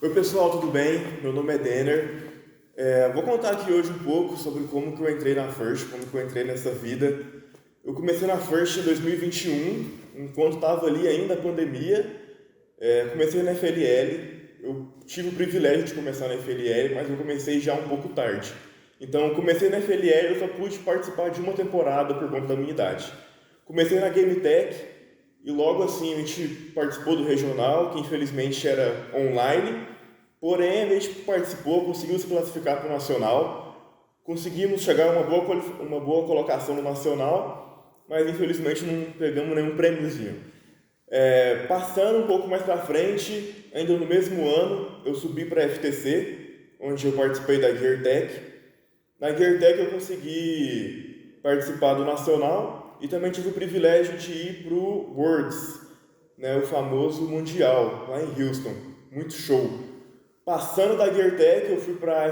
Oi pessoal, tudo bem? Meu nome é Denner. Vou contar aqui hoje um pouco sobre como que eu entrei na First, como que eu entrei nessa vida. Eu comecei na First em 2021, enquanto estava ali ainda a pandemia. Comecei na FLL. Eu tive o privilégio de começar na FLL, mas eu comecei já um pouco tarde. Então, eu comecei na FLL, eu só pude participar de uma temporada por conta da minha idade. Comecei na Game Tech e logo assim a gente participou do regional, que infelizmente era online. Porém, a gente participou, conseguiu se classificar para o nacional, conseguimos chegar a uma boa colocação no nacional, mas infelizmente não pegamos nenhum prêmiozinho. Passando um pouco mais para frente, ainda no mesmo ano, eu subi para a FTC, onde eu participei da GearTech. Na GearTech eu consegui participar do nacional e também tive o privilégio de ir para o Worlds, né, o famoso Mundial, lá em Houston. Muito show. Passando da GearTech, eu fui para a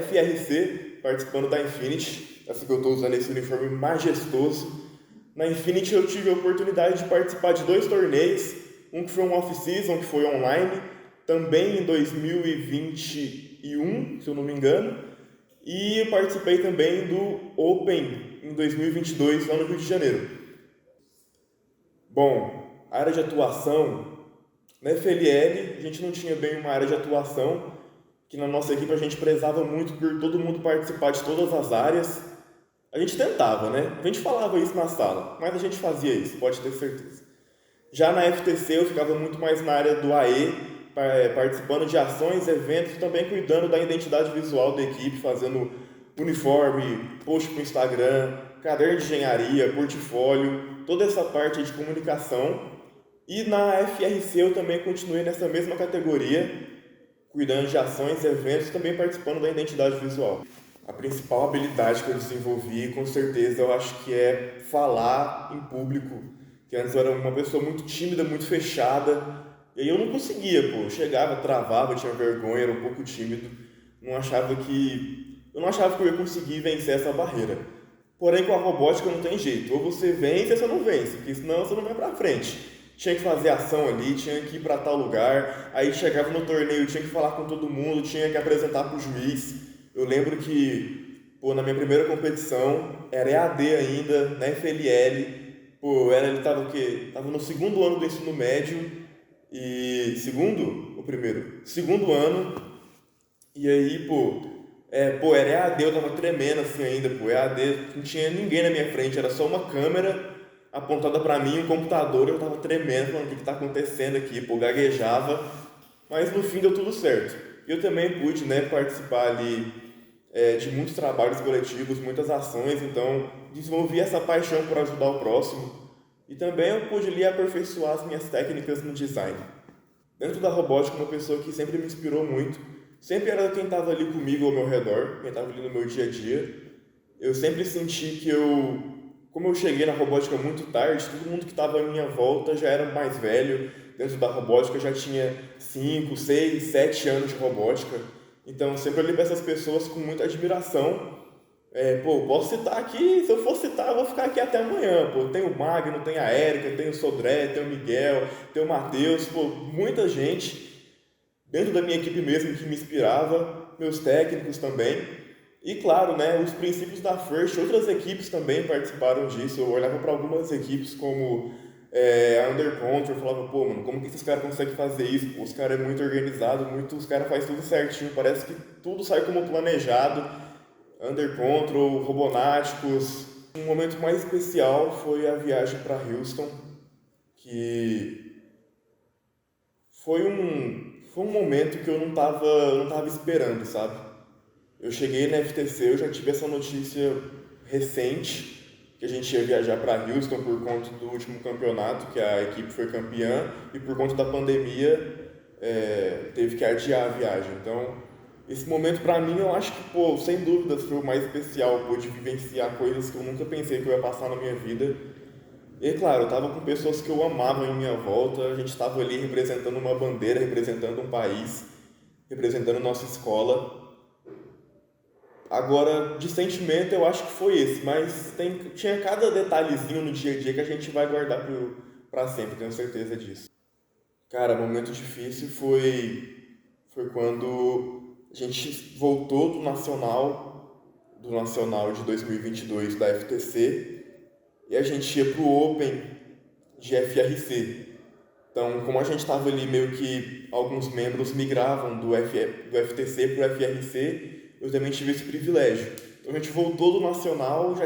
FRC, participando da Infinity. Essa que eu estou usando esse uniforme majestoso. Na Infinity eu tive a oportunidade de participar de 2 torneios. Um que foi um off-season, que foi online, também em 2021, se eu não me engano. E eu participei também do Open em 2022, lá no Rio de Janeiro. Bom, área de atuação. Na FLL, a gente não tinha bem uma área de atuação, que na nossa equipe a gente prezava muito por todo mundo participar de todas as áreas. A gente tentava, né? A gente falava isso na sala, mas a gente fazia isso, pode ter certeza. Já na FTC eu ficava muito mais na área do AE, participando de ações, eventos, também cuidando da identidade visual da equipe, fazendo uniforme, post para o Instagram, caderno de engenharia, portfólio, toda essa parte de comunicação. E na FRC eu também continuei nessa mesma categoria, cuidando de ações, eventos e também participando da identidade visual. A principal habilidade que eu desenvolvi, com certeza, eu acho que é falar em público. Que antes eu era uma pessoa muito tímida, muito fechada, e aí eu não conseguia, pô. Eu chegava, travava, tinha vergonha, era um pouco tímido. Eu não achava que eu ia conseguir vencer essa barreira. Porém, com a robótica não tem jeito. Ou você vence ou você não vence, porque senão você não vai pra frente. Tinha que fazer ação ali, tinha que ir para tal lugar, aí chegava no torneio, tinha que falar com todo mundo, tinha que apresentar para o juiz. Eu lembro que, pô, na minha primeira competição, era EAD ainda, na FLL, pô, ele tava o quê? Tava no segundo ano do ensino médio, e... Segundo? Ou primeiro? Segundo ano, e aí, era EAD, eu tava tremendo assim ainda, pô, EAD, não tinha ninguém na minha frente, era só uma câmera apontada pra mim, um computador, eu tava tremendo, falando o que tá acontecendo aqui, pô, gaguejava, mas no fim deu tudo certo. Eu também pude, né, participar ali de muitos trabalhos coletivos, muitas ações, então desenvolvi essa paixão por ajudar o próximo e também eu pude ali aperfeiçoar as minhas técnicas no design. Dentro da robótica, uma pessoa que sempre me inspirou muito, sempre era quem estava ali comigo ao meu redor, quem estava ali no meu dia a dia. Eu sempre senti que como eu cheguei na robótica muito tarde, todo mundo que estava à minha volta já era mais velho. Dentro da robótica já tinha 5, 6, 7 anos de robótica. Então, eu sempre olhei para essas pessoas com muita admiração. Posso citar aqui, se eu for citar, eu vou ficar aqui até amanhã, pô. Tem o Magno, tem a Érica, tem o Sodré, tem o Miguel, tem o Matheus, pô, muita gente dentro da minha equipe mesmo que me inspirava, meus técnicos também. E claro, né, os princípios da First, outras equipes também participaram disso. Eu olhava para algumas equipes como a Under Control, eu falava, pô, mano, como que esses caras conseguem fazer isso? Pô, os caras é muito organizado, os caras fazem tudo certinho, parece que tudo sai como planejado. Under Control, Robonáticos. Um momento mais especial foi a viagem para Houston, que foi um momento que eu não tava esperando, sabe? Eu cheguei na FTC, eu já tive essa notícia recente, que a gente ia viajar para Houston por conta do último campeonato, que a equipe foi campeã, e por conta da pandemia teve que adiar a viagem. Então, esse momento para mim, eu acho que, pô, sem dúvidas foi o mais especial, pô, de vivenciar coisas que eu nunca pensei que eu ia passar na minha vida. E claro, eu tava com pessoas que eu amava em minha volta, a gente estava ali representando uma bandeira, representando um país, representando nossa escola. Agora, de sentimento, eu acho que foi esse, mas tinha cada detalhezinho no dia a dia que a gente vai guardar pra sempre, tenho certeza disso. Cara, momento difícil foi foi quando a gente voltou do Nacional de 2022 da FTC, e a gente ia pro Open de FRC. Então, como a gente estava ali meio que alguns membros migravam do FTC para o FRC, eu também tive esse privilégio. Então, a gente voltou do Nacional,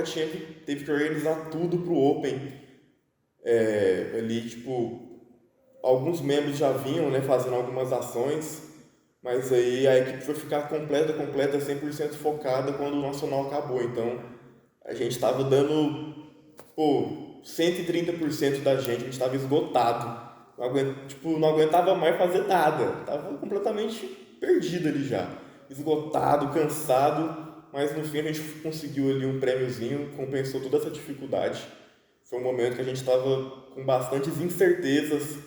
teve que organizar tudo para o Open. Ali, tipo, alguns membros já vinham, né, fazendo algumas ações, mas aí a equipe foi ficar completa, 100% focada quando o Nacional acabou. Então, a gente estava dando, 130% da gente, a gente estava esgotado. Não aguentava mais fazer nada. Tava completamente perdido ali já. Esgotado, cansado, mas no fim a gente conseguiu ali um prêmiozinho, compensou toda essa dificuldade. Foi um momento que a gente estava com bastantes incertezas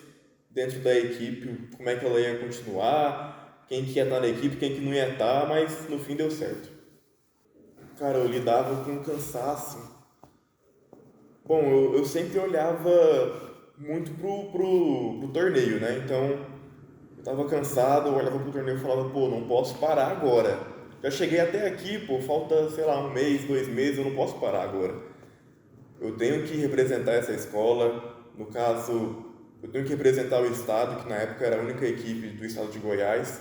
dentro da equipe, como é que ela ia continuar, quem que ia estar na equipe, quem que não ia estar, mas no fim deu certo. Cara, eu lidava com cansaço. Bom, eu sempre olhava muito pro torneio, né? Então, eu tava cansado, eu olhava pro torneio e falava, não posso parar agora. Já cheguei até aqui, falta, sei lá, 1 mês, 2 meses, eu não posso parar agora. Eu tenho que representar essa escola, no caso, eu tenho que representar o estado, que na época era a única equipe do estado de Goiás.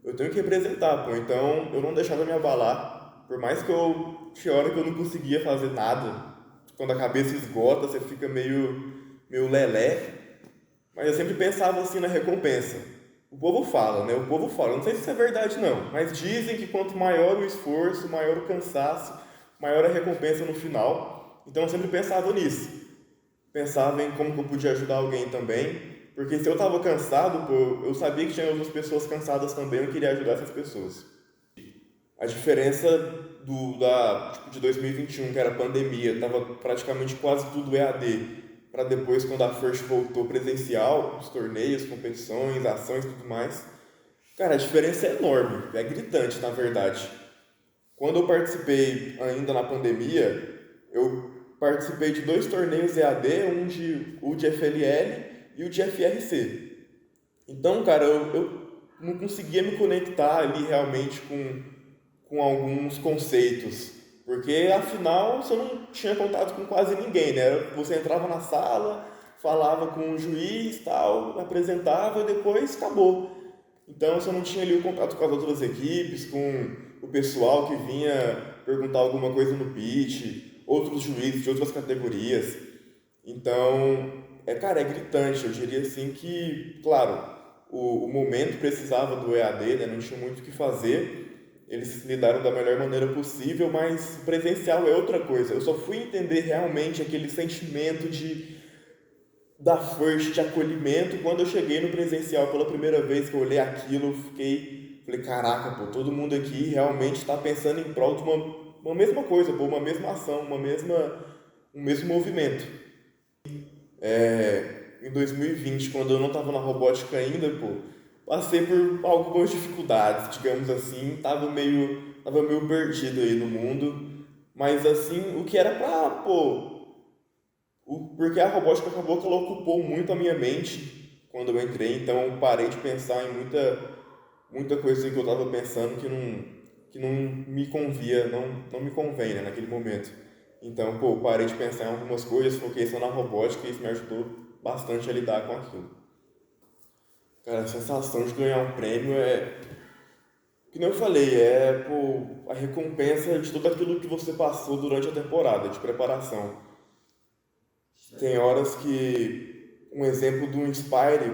Eu tenho que representar, então eu não deixava me abalar, por mais que tinha hora que eu não conseguia fazer nada. Quando a cabeça esgota, você fica meio lelé, mas eu sempre pensava assim na recompensa. O povo fala, né? O povo fala, eu não sei se isso é verdade não, mas dizem que quanto maior o esforço, maior o cansaço, maior a recompensa no final. Então eu sempre pensava nisso. Pensava em como que eu podia ajudar alguém também, porque se eu estava cansado, eu sabia que tinha outras pessoas cansadas também, eu queria ajudar essas pessoas. A diferença de 2021, que era pandemia, estava praticamente quase tudo EAD, para depois, quando a FIRST voltou presencial, os torneios, competições, ações e tudo mais. Cara, a diferença é enorme, é gritante, na verdade. Quando eu participei ainda na pandemia, eu participei de 2 torneios EAD, o de FLL e o de FRC. Então, cara, eu não conseguia me conectar ali realmente com alguns conceitos, porque afinal você não tinha contato com quase ninguém, né? Você entrava na sala, falava com o juiz, tal, apresentava e depois acabou. Então você não tinha ali o contato com as outras equipes, com o pessoal que vinha perguntar alguma coisa no pitch, outros juízes de outras categorias. Então, cara, é gritante. Eu diria assim que, claro, o momento precisava do EAD, né? Não tinha muito o que fazer. Eles lidaram da melhor maneira possível, mas presencial é outra coisa. Eu só fui entender realmente aquele sentimento da FIRST, de acolhimento, quando eu cheguei no presencial pela primeira vez que eu olhei aquilo, falei, caraca, todo mundo aqui realmente está pensando em prol de uma mesma coisa, uma mesma ação, um mesmo movimento. Em 2020, quando eu não estava na robótica ainda, passei por algumas dificuldades, digamos assim, tava meio perdido aí no mundo, mas assim, o que era porque a robótica acabou que ela ocupou muito a minha mente quando eu entrei, então eu parei de pensar em muita coisa que eu estava pensando que não me convia, não me convém, né, naquele momento. Então, parei de pensar em algumas coisas, foquei só na robótica e isso me ajudou bastante a lidar com aquilo. Cara, a sensação de ganhar um prêmio que nem eu falei, a recompensa de tudo aquilo que você passou durante a temporada de preparação. Tem horas que, um exemplo do Inspire,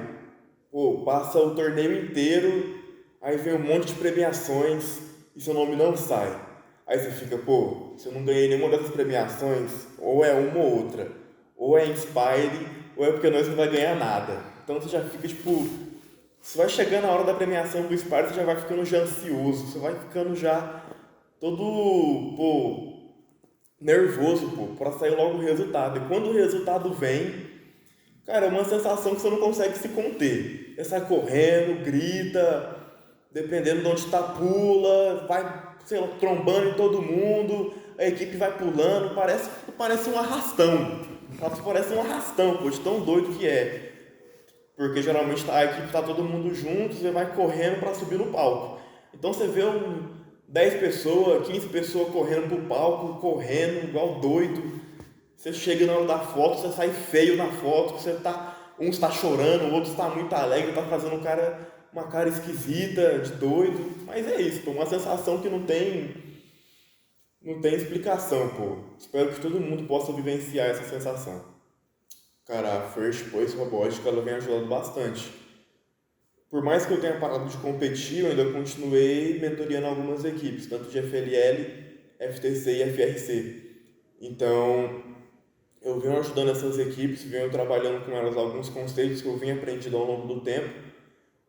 passa o torneio inteiro, aí vem um monte de premiações e seu nome não sai. Aí você fica, se eu não ganhei nenhuma dessas premiações, ou é uma ou outra, ou é Inspire, ou é porque nós não vai ganhar nada. Então você já fica, você vai chegando a hora da premiação do Inspire, você já vai ficando já ansioso, você vai ficando já todo, nervoso, pra sair logo o resultado. E quando o resultado vem, cara, é uma sensação que você não consegue se conter. Você sai correndo, grita, dependendo de onde está, pula, vai, sei lá, trombando em todo mundo, a equipe vai pulando, parece um arrastão. Parece um arrastão, de tão doido que é. porque geralmente a equipe está todo mundo junto, você vai correndo para subir no palco. Então você vê 10 pessoas, 15 pessoas correndo pro palco, correndo igual doido. Você chega na hora da foto, você sai feio na foto, um está chorando, o outro está muito alegre, está fazendo uma cara esquisita, de doido. Mas é isso, pô, uma sensação que não tem explicação, pô. Espero que todo mundo possa vivenciar essa sensação. Cara, a First Voice Robótica, ela vem ajudando bastante. Por mais que eu tenha parado de competir, eu ainda continuei mentoreando algumas equipes, tanto de FLL, FTC e FRC. Então, eu venho ajudando essas equipes, venho trabalhando com elas alguns conceitos que eu venho aprendendo ao longo do tempo.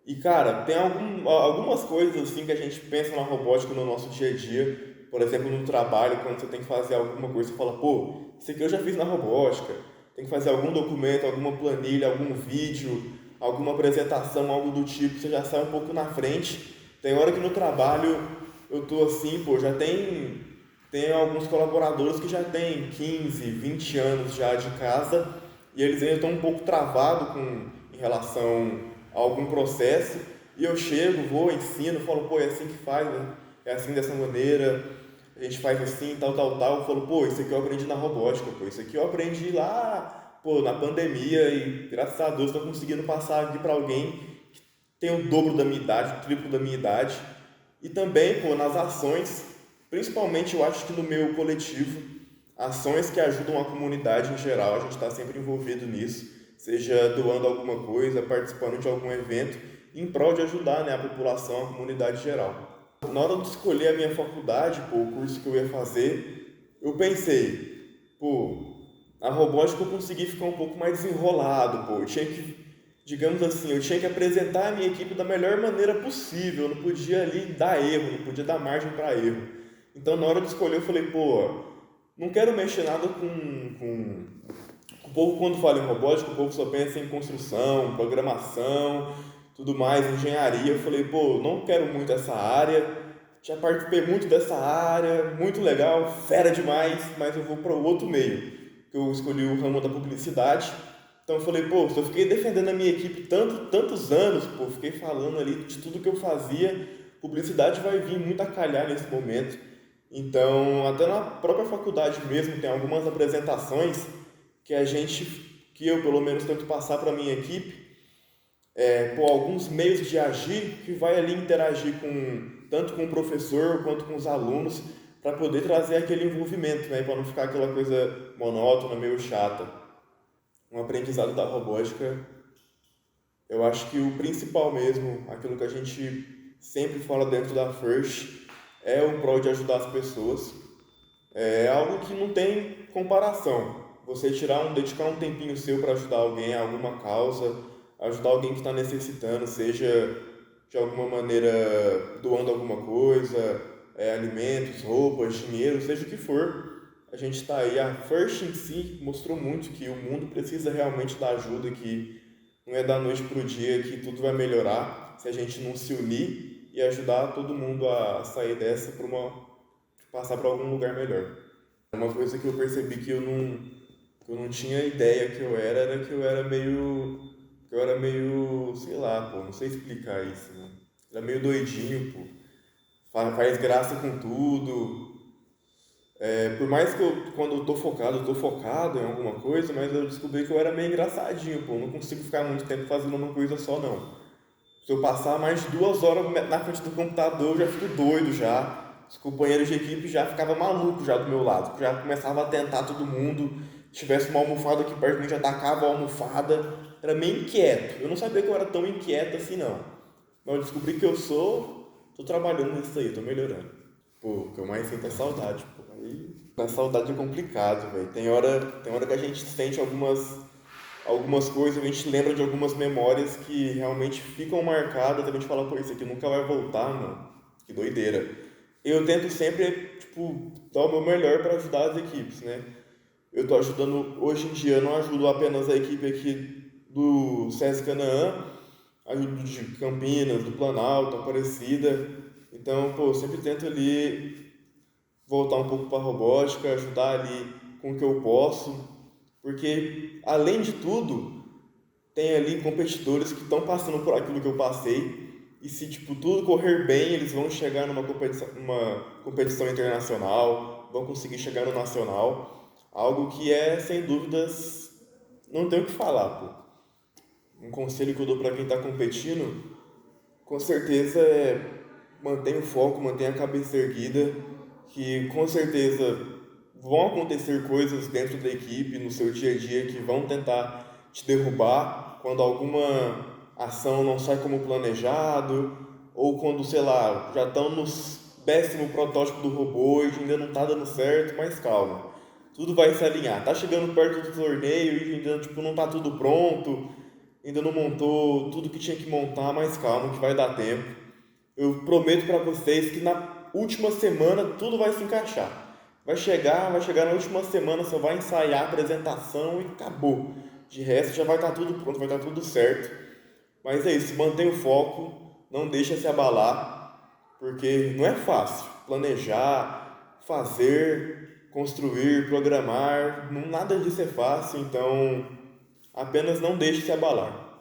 E, cara, tem algumas coisas assim que a gente pensa na robótica no nosso dia a dia. Por exemplo, no trabalho, quando você tem que fazer alguma coisa, você fala, pô, isso aqui eu já fiz na robótica. Tem que fazer algum documento, alguma planilha, algum vídeo, alguma apresentação, algo do tipo, você já sai um pouco na frente. Tem hora que no trabalho eu tô assim, pô, tem alguns colaboradores que já têm 15, 20 anos já de casa e eles ainda estão um pouco travados em relação a algum processo. E eu chego, vou, ensino, falo, pô, é assim que faz, né? É assim dessa maneira, a gente faz assim, tal, tal, tal. Eu falo, pô, isso aqui eu aprendi na robótica, pô, isso aqui eu aprendi lá, pô, na pandemia e graças a Deus estou conseguindo passar aqui para alguém que tem o dobro da minha idade, o triplo da minha idade. E também, pô, nas ações, principalmente eu acho que no meu coletivo, ações que ajudam a comunidade em geral, a gente está sempre envolvido nisso, seja doando alguma coisa, participando de algum evento, em prol de ajudar, né, a população, a comunidade geral. Na hora de escolher a minha faculdade, pô, o curso que eu ia fazer, eu pensei, pô, a robótica eu consegui ficar um pouco mais desenrolado, pô, eu tinha que, digamos assim, eu tinha que apresentar a minha equipe da melhor maneira possível, eu não podia ali dar erro, não podia dar margem para erro. Então, na hora de escolher, eu falei, pô, não quero mexer nada com... O povo, quando fala em robótica, o povo só pensa em construção, programação, tudo mais, engenharia. Eu falei, pô, não quero muito essa área, já participei muito dessa área, muito legal, fera demais, mas eu vou para o outro meio, que eu escolhi o ramo da publicidade. Então eu falei, pô, se eu fiquei defendendo a minha equipe tantos anos, pô, fiquei falando ali de tudo que eu fazia, publicidade vai vir muito a calhar nesse momento. Então, até na própria faculdade mesmo, tem algumas apresentações que que eu pelo menos tento passar para a minha equipe, por alguns meios de agir que vai ali interagir tanto com o professor quanto com os alunos para poder trazer aquele envolvimento, né, para não ficar aquela coisa monótona, meio chata. Um aprendizado da robótica, eu acho que o principal mesmo, aquilo que a gente sempre fala dentro da FIRST, é o prol de ajudar as pessoas. É algo que não tem comparação. Você dedicar um tempinho seu para ajudar alguém a alguma causa, ajudar alguém que está necessitando, seja de alguma maneira doando alguma coisa, alimentos, roupas, dinheiro, seja o que for. A gente está aí. A First em si mostrou muito que o mundo precisa realmente da ajuda, que não é da noite para o dia que tudo vai melhorar se a gente não se unir e ajudar todo mundo a sair dessa para passar para algum lugar melhor. Uma coisa que eu percebi que eu não tinha ideia que era que eu era meio, sei lá, pô, não sei explicar isso, né? Era meio doidinho, pô. Faz graça com tudo. Por mais que quando eu tô focado em alguma coisa, mas eu descobri que eu era meio engraçadinho, pô. Eu não consigo ficar muito tempo fazendo uma coisa só, não. Se eu passar mais de 2 horas na frente do computador, eu já fico doido já. Os companheiros de equipe já ficavam malucos já do meu lado. Já começava a tentar todo mundo. Se tivesse uma almofada aqui perto de mim, já atacava a almofada. Era meio inquieto. Eu não sabia que eu era tão inquieto assim, não. Mas eu descobri que eu tô trabalhando nisso aí, tô melhorando. Pô, o que eu mais sinto é saudade, pô. Aí, a saudade é complicado, velho. Tem hora que a gente sente algumas coisas, a gente lembra de algumas memórias que realmente ficam marcadas, a gente fala, pô, isso aqui nunca vai voltar, mano. Que doideira. Eu tento sempre, tipo, dar o meu melhor para ajudar as equipes, né? Eu tô ajudando, hoje em dia, eu não ajudo apenas a equipe aqui do SESC Canaã, ajudo de Campinas, do Planalto, Aparecida. Então, pô, eu sempre tento ali voltar um pouco para a robótica, ajudar ali com o que eu posso, porque além de tudo, tem ali competidores que estão passando por aquilo que eu passei, e se tipo tudo correr bem, eles vão chegar numa competição internacional, vão conseguir chegar no nacional, algo que é sem dúvidas, não tenho o que falar, pô. Um conselho que eu dou para quem está competindo, com certeza é mantenha o foco, mantenha a cabeça erguida, que com certeza vão acontecer coisas dentro da equipe, no seu dia a dia, que vão tentar te derrubar quando alguma ação não sai como planejado, ou quando, sei lá, já estão no décimo protótipo do robô e ainda não está dando certo, mas calma. Tudo vai se alinhar. Tá chegando perto do torneio e ainda tipo, não tá tudo pronto, ainda não montou tudo que tinha que montar, mas calma, que vai dar tempo. Eu prometo para vocês que na última semana tudo vai se encaixar. Vai chegar na última semana, só vai ensaiar a apresentação e acabou. De resto já vai estar tudo pronto, vai estar tudo certo. Mas é isso, mantenha o foco, não deixa se abalar, porque não é fácil planejar, fazer, construir, programar, nada disso é fácil, então apenas não deixe se abalar.